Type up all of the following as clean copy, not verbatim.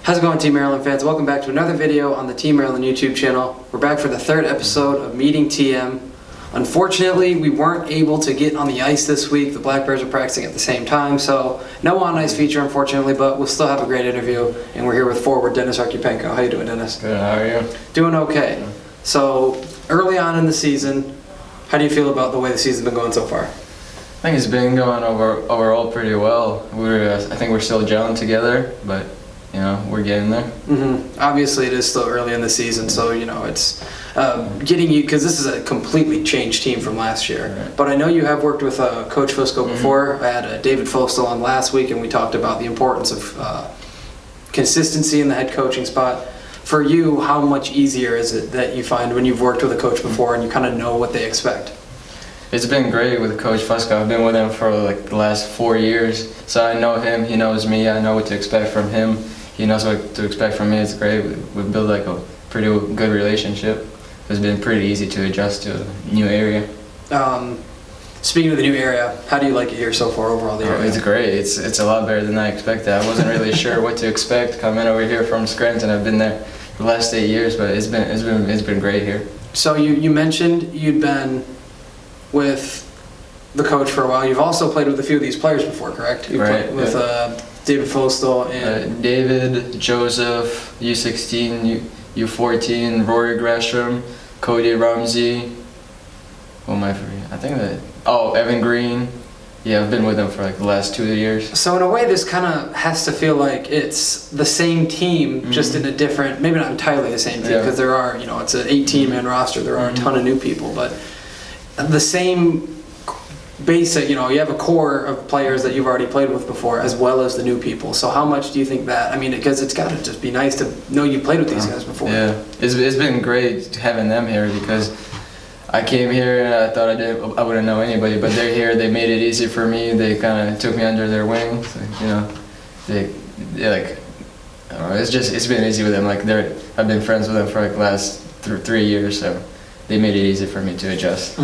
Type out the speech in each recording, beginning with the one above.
How's it going, Team Maryland fans? Welcome back to another video on the Team Maryland YouTube channel. We're back for the third episode of Meeting TM. Unfortunately, we weren't able to get on the ice this week. The Black Bears are practicing at the same time, so no on-ice feature, unfortunately, but we'll still have a great interview. And we're here with forward Denys Arkhypenko. How you doing, Denys? Good, how are you? Doing okay. So, early on in the season, how do you feel about the way the season's been going so far? I think it's been going overall pretty well. I think we're still gelling together, but you know, we're getting there. Obviously, it is still early in the season, so you know it's getting you, because this is a completely changed team from last year. Right. But I know you have worked with Coach Fusco before. I had David Fostel on last week, and we talked about the importance of consistency in the head coaching spot. For you, how much easier is it that you find when you've worked with a coach before and you kind of know what they expect? It's been great with Coach Fusco. I've been with him for like the last 4 years, so I know him. He knows me. I know what to expect from him. He knows what to expect from me. It's great. We build like a pretty good relationship. It's been pretty easy to adjust to a new area. Speaking of the new area, how do you like it here so far overall? The area? It's great. It's a lot better than I expected. I wasn't really sure what to expect coming over here from Scranton. I've been there the last 8 years, but it's been great here. So you mentioned you'd been with the coach for a while. You've also played with a few of these players before, correct? You right. played with David Fostel and David, Joseph, U16, U14, Rory Gresham, Cody Ramsey. Who am I forgetting? I think that. Oh, Evan Green. Yeah, I've been with them for like the last 2 years. So in a way, this kind of has to feel like it's the same team, just in a different, maybe not entirely the same team, because there are, you know, it's an 18-man roster. There are a ton of new people, but the same basic, you know, you have a core of players that you've already played with before, as well as the new people. So how much do you think that? I mean, because it's got to just be nice to know you played with these guys before. Yeah, it's been great having them here because I came here and I thought I wouldn't know anybody, but they're here. They made it easy for me. They kind of took me under their wing. So, you know, they like, I don't know, it's been easy with them. Like I've been friends with them for like the last 3 years, so they made it easy for me to adjust.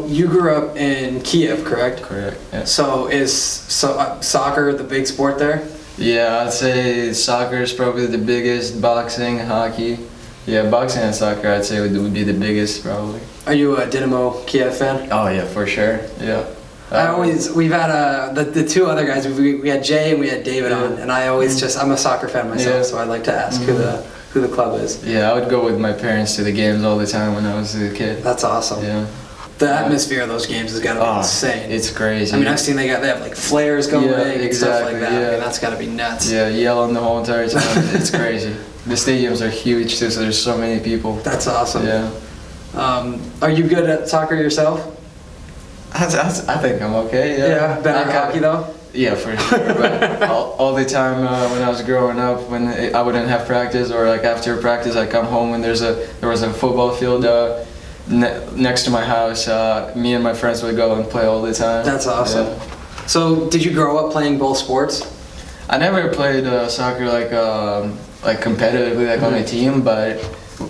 You grew up in Kiev, correct? Correct. Yeah. So is soccer the big sport there? Yeah, I'd say soccer is probably the biggest. Boxing, hockey. Yeah, boxing and soccer I'd say would be the biggest probably. Are you a Dynamo Kiev fan? Oh yeah, for sure. Yeah. We've had the two other guys. We had Jay and we had David on, and I always I'm a soccer fan myself, so I like to ask who the club is. Yeah, I would go with my parents to the games all the time when I was a kid. That's awesome. Yeah. The atmosphere of those games has got to be insane. It's crazy. I mean, I've seen they have like flares going and stuff like that. Yeah. I mean, that's got to be nuts. Yeah, yelling the whole entire time. It's crazy. The stadiums are huge too, so there's so many people. That's awesome. Yeah. Are you good at soccer yourself? I think I'm okay. Yeah. Better at hockey though? Yeah, for sure. But all the time when I was growing up, when I wouldn't have practice or like after practice, I come home and there was a football field next to my house. Me and my friends would go and play all the time. That's awesome. Yeah. So, did you grow up playing both sports? I never played soccer like competitively, like on a team, but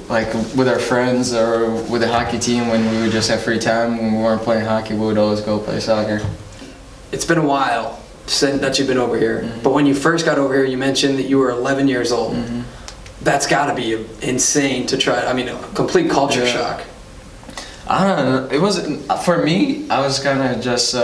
like with our friends or with the hockey team when we would just have free time when we weren't playing hockey, we would always go play soccer. It's been a while since you've been over here, but when you first got over here, you mentioned that you were 11 years old. That's got to be insane to try. I mean, a complete culture shock. I don't know. It wasn't for me. I was kind of just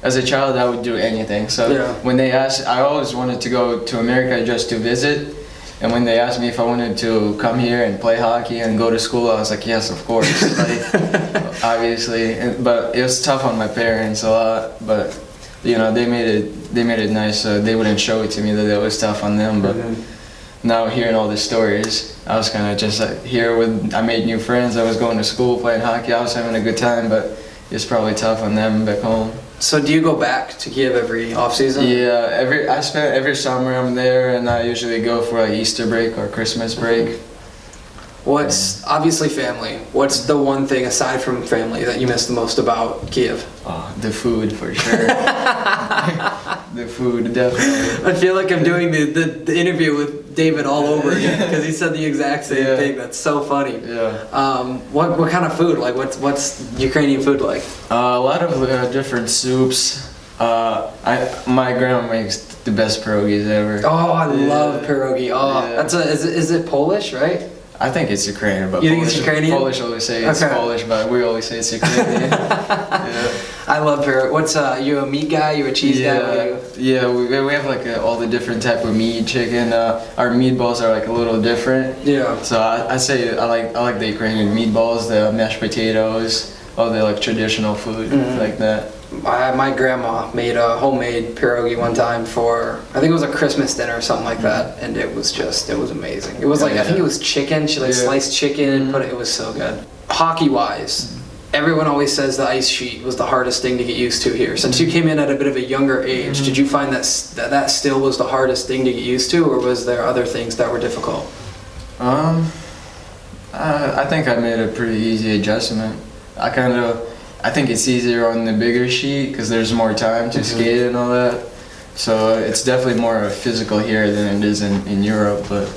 as a child, I would do anything. So when they asked, I always wanted to go to America just to visit. And when they asked me if I wanted to come here and play hockey and go to school, I was like, yes, of course, like, obviously. But it was tough on my parents a lot. But you know, they made it nice. So they wouldn't show it to me that it was tough on them. But now hearing all the stories, I was kind of just like here I made new friends. I was going to school playing hockey. I was having a good time, but it's probably tough on them back home. So do you go back to Kiev every off season? Yeah, I spend every summer I'm there, and I usually go for like Easter break or Christmas break. What's obviously family? What's the one thing aside from family that you miss the most about Kiev? Oh, the food for sure. The food, definitely. I feel like I'm doing the interview with David all over again because he said the exact same thing. That's so funny. Yeah. What kind of food? Like what's Ukrainian food like? A lot of different soups. My grandma makes the best pierogies ever. Oh, I love pierogi. Oh, Yeah. is it Polish, right? I think it's Ukrainian, but You think it's Ukrainian? Polish always say it's Okay. Polish, but we always say it's Ukrainian. Yeah. I love pierogi. What's you a meat guy? You a cheese guy? What are you? Yeah, we have like all the different type of meat, chicken. Our meatballs are like a little different. Yeah. So I say I like the Ukrainian meatballs, the mashed potatoes, all the like traditional food like that. My grandma made a homemade pierogi one time for, I think it was a Christmas dinner or something like that, and it was amazing. It was like, I think it was chicken. She like sliced chicken and put it. It was so good. Hockey wise, everyone always says the ice sheet was the hardest thing to get used to here. Since you came in at a bit of a younger age, did you find that still was the hardest thing to get used to, or was there other things that were difficult? I think I made a pretty easy adjustment. I think it's easier on the bigger sheet because there's more time to skate and all that. So it's definitely more physical here than it is in Europe. But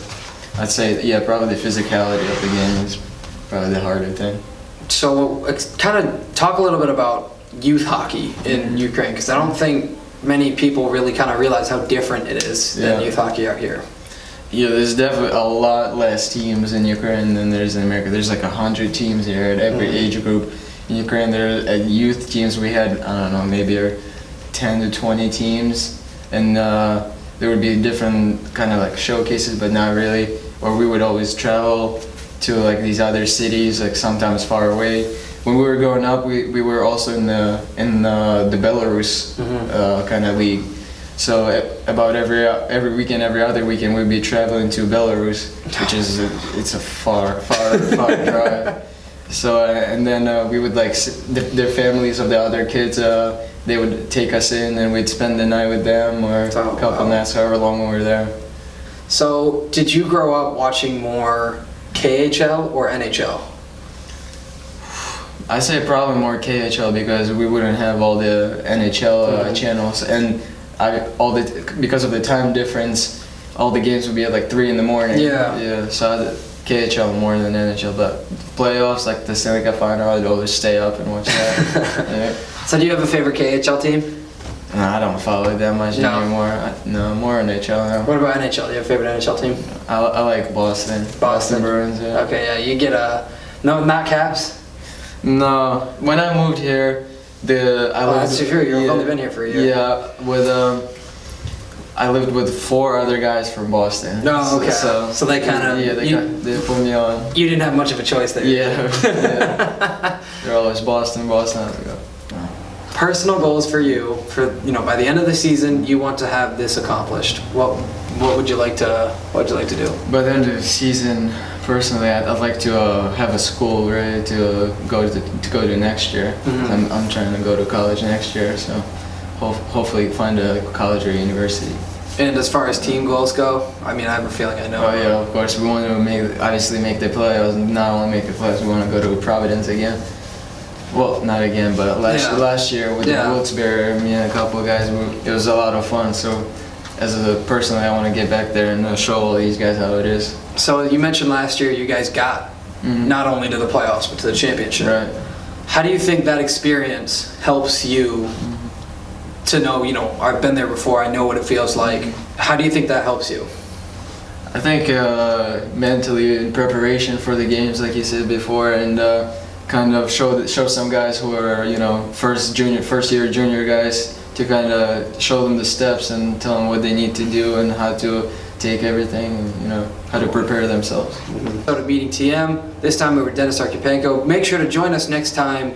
I'd say, yeah, probably the physicality of the game is probably the harder thing. So kind of talk a little bit about youth hockey in Ukraine, because I don't think many people really kind of realize how different it is than youth hockey out here. Yeah, there's definitely a lot less teams in Ukraine than there's in America. There's like 100 teams here at every age group. In Ukraine, there at youth teams we had, I don't know, maybe 10 to 20 teams, and there would be different kind of like showcases, but not really. Or we would always travel to like these other cities, like sometimes far away. When we were growing up, we were also in the Belarus kind of league. So about every weekend, every other weekend, we'd be traveling to Belarus, which is it's a far drive. So and then we would like their families of the other kids. They would take us in, and we'd spend the night with them, or a couple nights, however long we were there. So, did you grow up watching more KHL or NHL? I say probably more KHL because we wouldn't have all the NHL channels, and because of the time difference, all the games would be at like 3 in the morning. Yeah. So KHL more than NHL, but playoffs like the Stanley Cup final, I'd always stay up and watch that. Yeah. So do you have a favorite KHL team? No, I don't follow it that much anymore. More NHL now. What about NHL? Do you have a favorite NHL team? I like Boston. Boston Bruins. Yeah. Okay, yeah, you get not Caps. No, when I moved here, that's true. You've only been here for a year. Yeah, I lived with 4 other guys from Boston. No, okay. So they kind of they put me on. You didn't have much of a choice there. Yeah. They're always Boston. I was like, oh. Personal goals for you by the end of the season, you want to have this accomplished. What would you like to do? By the end of the season, personally, I'd like to have a school ready to go to next year. I'm trying to go to college next year, so hopefully find a college or university. And as far as team goals go, I mean, I have a feeling I know. Oh yeah, of course. We want to obviously make the playoffs. Not only make the playoffs, we want to go to Providence again. Well, not again, but last year with the Wilkes-Barre, me and a couple of guys, it was a lot of fun. So, personally, I want to get back there and show all these guys how it is. So you mentioned last year you guys got not only to the playoffs but to the championship. Right. How do you think that experience helps you to know? I've been there before. I know what it feels like. How do you think that helps you? I think mentally in preparation for the games, like you said before, and kind of show some guys who are first year junior guys, to kind of show them the steps and tell them what they need to do and how to take everything, and how to prepare themselves. So to Meeting TM, this time we were Denys Arkhypenko. Make sure to join us next time,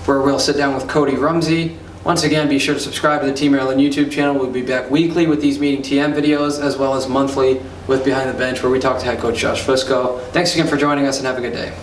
where we'll sit down with Cody Rumsey. Once again, be sure to subscribe to the Team Maryland YouTube channel. We'll be back weekly with these Meeting TM videos, as well as monthly with Behind the Bench, where we talk to head coach Josh Fusco. Thanks again for joining us, and have a good day.